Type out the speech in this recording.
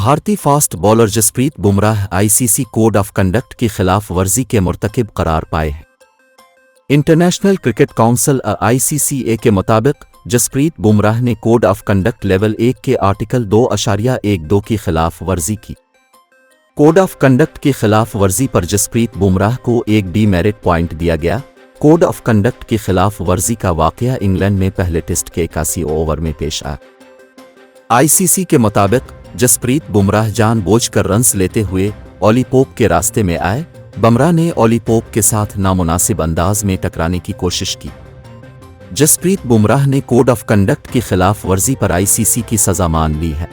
भारतीय fast bowler Jasprit Bumrah ICC code of conduct की खिलाफ वर्जी के मुर्तकिब करार पाए हैं। इंटरनेशनल क्रिकेट काउंसिल आईसीसी के मुताबिक जसप्रीत बुमराह ने कोड ऑफ कंडक्ट लेवल 1 के आर्टिकल 2.12 की खिलाफ वर्जी की। कोड ऑफ कंडक्ट की खिलाफ वर्जी पर जसप्रीत बुमराह को एक डीमेरिट पॉइंट दिया गया। कोड ऑफ कंडक्ट की खिलाफ वर्जी का वाकया इंग्लैंड में पहले टेस्ट के 81 ओवर में पेश आया। आईसीसी के मुताबिक जसप्रीत बुमराह जानबूझकर रन्स लेते हुए ऑली पोप के रास्ते में आए। बुमराह ने ऑली पोप के साथ नामुनासिब अंदाज में टकराने की कोशिश की। जसप्रीत बुमराह ने कोड ऑफ कंडक्ट की खिलाफ वर्जी पर आईसीसी की सजा मान ली है।